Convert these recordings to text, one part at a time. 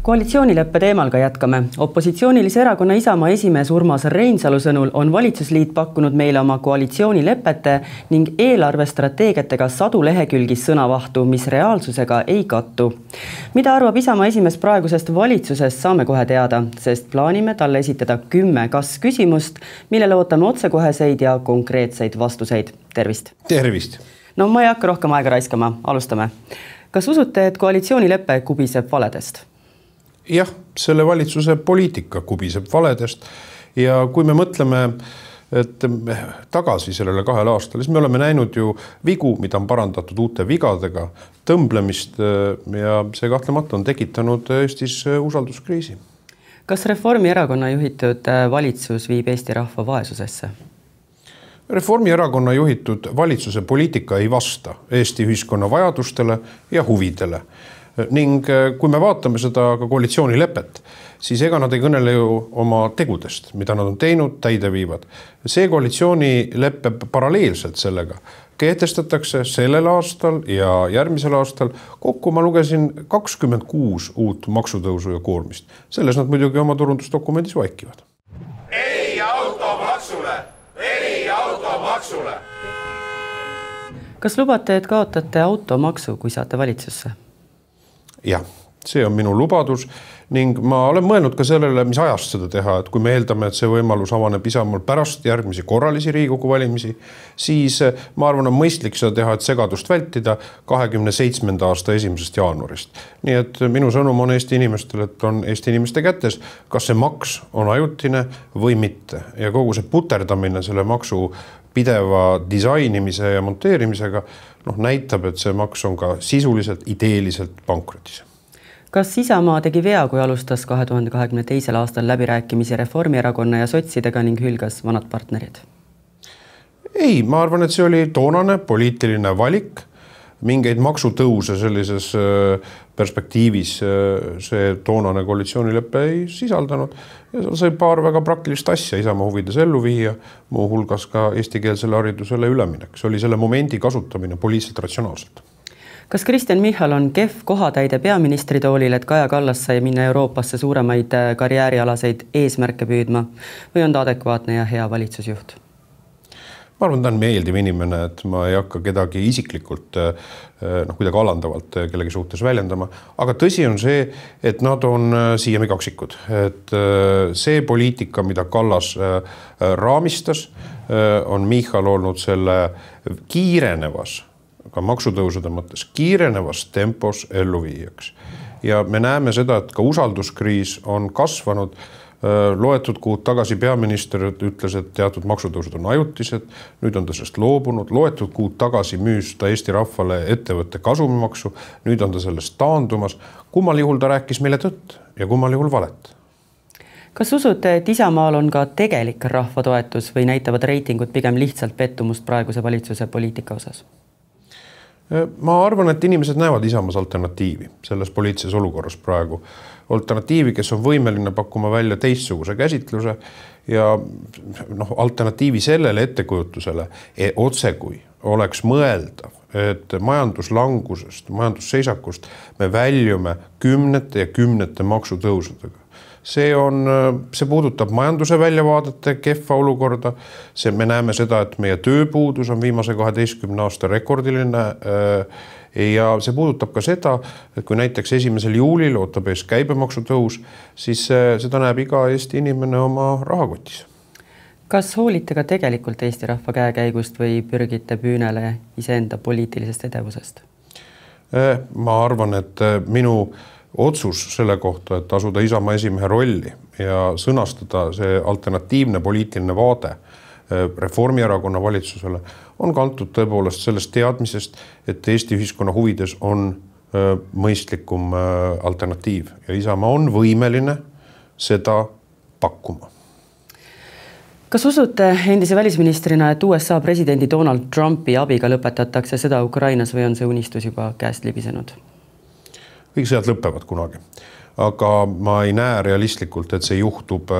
Koalitsioonileppe teemal ka jätkame. Opositsioonilise erakonna Isamaa esimees Urmas Reinsalu sõnul on valitsusliit pakkunud meile oma koalitsioonilepete ning eelarvestrateegiatega 100 lehekülgi sõnavahtu, mis reaalsusega ei kattu. Mida arvab Isamaa esimees praegusest valitsusest, saame kohe teada, sest plaanime talle esitada 10 kas-küsimust, millele ootame otsekoheseid ja konkreetseid vastuseid. Tervist! Tervist! No ma ei hakka rohkem aega raiskama. Alustame. Kas usute, et koalitsioonilepe kubiseb valedest? Jah, selle valitsuse poliitika kubiseb valedest ja kui me mõtleme tagasi sellele 2 aastale, siis me oleme näinud ju vigu, mida on parandatud uute vigadega, tõmblemist ja see kahtlemata on tekitanud Eestis usalduskriisi. Kas Reformierakonna juhitud valitsus viib Eesti rahva vaesusesse? Reformierakonna juhitud valitsuse poliitika ei vasta Eesti ühiskonna vajadustele ja huvidele. Ning kui me vaatame seda ka koalitsioonilepet, siis ega nad ei kõnele ju oma tegudest, mida nad on teinud, täide viivad. See koalitsioonileppe paralleelselt sellega kehtestatakse sellel aastal ja järgmisel aastal. Kokku ma lugesin 26 uut maksutõusu ja koormist. Selles nad muidugi oma turundusdokumendis vaikivad. Ei automaksule! Ei automaksule! Kas lubate, et kaotate automaksu, kui saate valitsusse? Jah, see on minu lubadus ning ma olen mõelnud ka sellele, mis ajast seda teha, et kui me eeldame, et see võimalus avaneb Isamaal pärast järgmisi korralisi Riigikogu valimisi, siis ma arvan, on mõistlik seda teha, et segadust vältida 27. aasta 1. jaanuarist. Nii et minu sõnum on Eesti inimestele, et on Eesti inimeste kätes, kas see maks on ajutine või mitte. Ja kogu see puterdamine selle maksu pideva disainimise ja monteerimisega näitab, et see maks on ka sisuliselt, ideeliselt pankrotis. Kas Isamaa tegi vea, kui alustas 2022. aastal läbirääkimisi Reformierakonna ja sotsidega ning hülgas vanad partnerid? Ei, ma arvan, et see oli toonane poliitiline valik. Mingeid maksutõuse sellises perspektiivis see toonane koalitsioonilepe ei sisaldanud. Ja seal sai paar väga praktilist asja Isamaa huvides ellu viia, muu hulgas ka eestikeelsele haridusele üleminek. See oli selle momendi kasutamine poliitiliselt ratsionaalselt. Kas Kristen Michal on kehv kohatäide peaministri toolil, et Kaja Kallas sai minna Euroopasse suuremaid karjäärialaseid eesmärke püüdma või on ta adekvaatne ja hea valitsusjuht? Ma arvan, ta on meeldiv inimene, et ma ei hakka kedagi isiklikult kuidagi alandavalt kellegi suhtes väljendama. Aga tõsi on see, et nad on siiami kaksikud. Et see poliitika, mida Kallas raamistas, on Michal olnud selle kiirenevas, ka maksutõusude mõttes, kiirenevas tempos elluviijaks. Ja me näeme seda, et ka usalduskriis on kasvanud. Loetud kuud tagasi peaminister ütles, et teatud maksutõusud on ajutised, nüüd on ta sellest loobunud, loetud kuud tagasi müüs ta Eesti rahvale ettevõtte kasumimaksu, nüüd on ta sellest taandumas. Kummal juhul ta rääkis meile tõtt ja kummal juhul valet? Kas usute, et Isamaal on ka tegelik rahva toetus või näitavad reitingud pigem lihtsalt pettumust praeguse valitsuse poliitika osas? Ma arvan, et inimesed näevad Isamaas alternatiivi selles poliitilises olukorras praegu. Alternatiivi, kes on võimeline pakkuma välja teistsuguse käsitluse ja alternatiivi sellele ettekujutusele otsekui oleks mõeldav, et majanduslangusest, majandusseisakust me väljume kümnete ja kümnete maksutõusudega. See puudutab majanduse väljavaadete kehva olukorda. Me näeme seda, et meie tööpuudus on viimase 12 aasta rekordiline ja see puudutab ka seda, et kui näiteks 1. juulil ootab ees käibemaksu tõus, siis seda näeb iga Eesti inimene oma rahakotis. Kas hoolite ka tegelikult Eesti rahva käekäigust või pürgite püünele iseenda poliitilisest edevusest? Ma arvan, et minu otsus selle kohta, et asuda Isamaa esimehe rolli ja sõnastada see alternatiivne poliitiline vaade Reformierakonna valitsusele on kantud tõepoolest sellest teadmisest, et Eesti ühiskonna huvides on mõistlikum alternatiiv ja Isamaa on võimeline seda pakkuma. Kas usute endise välisministrina, et USA presidendi Donald Trumpi abiga lõpetatakse seda Ukrainas või on see unistus juba käest libisenud? Kõik sõjad lõpevad kunagi, aga ma ei näe realistlikult, et see juhtub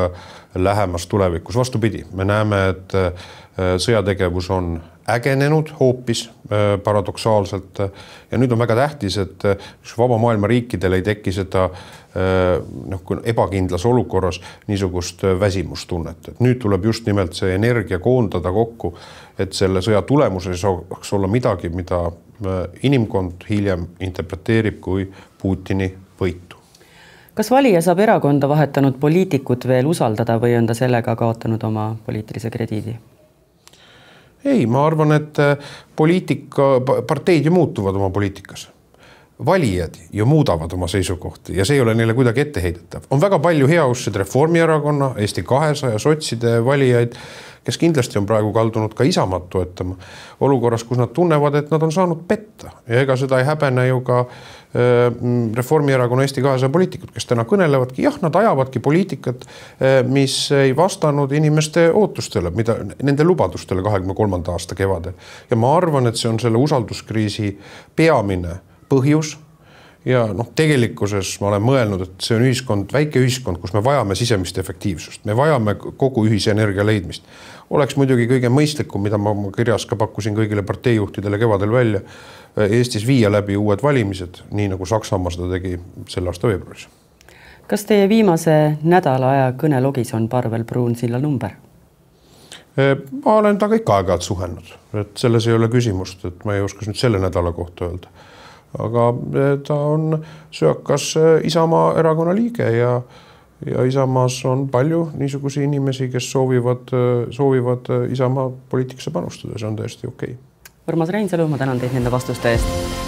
lähemas tulevikus. Vastupidi, me näeme, et sõjategevus on ägenenud hoopis paradoksaalselt ja nüüd on väga tähtis, et vaba maailma riikidel ei teki seda ebakindlas olukorras niisugust väsimustunnet. Et nüüd tuleb just nimelt see energia koondada kokku, et selle sõja tulemuses saaks olla midagi, mida inimkond hiljem interpreteerib kui Putini võitu. Kas valija saab erakonda vahetanud poliitikut veel usaldada või on ta sellega kaotanud oma poliitilise krediidi? Ei, ma arvan, et parteid ju muutuvad oma poliitikas. Valijad ju muudavad oma seisukohti ja see ei ole neile kuidagi etteheidetav. On väga palju heausseid Reformierakonna, Eesti 200 ja sotside valijaid, kes kindlasti on praegu kaldunud ka Isamaad toetama olukorras, kus nad tunnevad, et nad on saanud petta. Ja ega seda ei häbene ju ka Reformierakonna Eesti 200 poliitikud, kes täna kõnelevadki, jah, nad ajavadki poliitikat, mis ei vastanud inimeste ootustele, mida nende lubadustele 23. aasta kevadel. Ja ma arvan, et see on selle usalduskriisi peamine põhjus ja tegelikkuses ma olen mõelnud, et see on ühiskond, väike ühiskond, kus me vajame sisemist efektiivsust. Me vajame kogu ühise energia leidmist. Oleks muidugi kõige mõistlikum, mida ma kirjas ka pakkusin kõigile parteijuhtidele kevadel välja, Eestis viia läbi uued valimised, nii nagu Saksamaa seda tegi selle aasta veebruaris. Kas teie viimase nädala aja kõnelogis on Parvel Pruunsilla number? Ma olen ta kõik aeg-ajalt suhelnud, et selles ei ole küsimust, et ma ei oskas nüüd selle nädala kohta öelda. Aga ta on söökas Isamaa erakonna liige ja Isamaas on palju niisugusi inimesi, kes soovivad Isamaa poliitikasse panustada, see on täiesti okei. Urmas Reinsalu, ma tänan teid nende vastuste eest.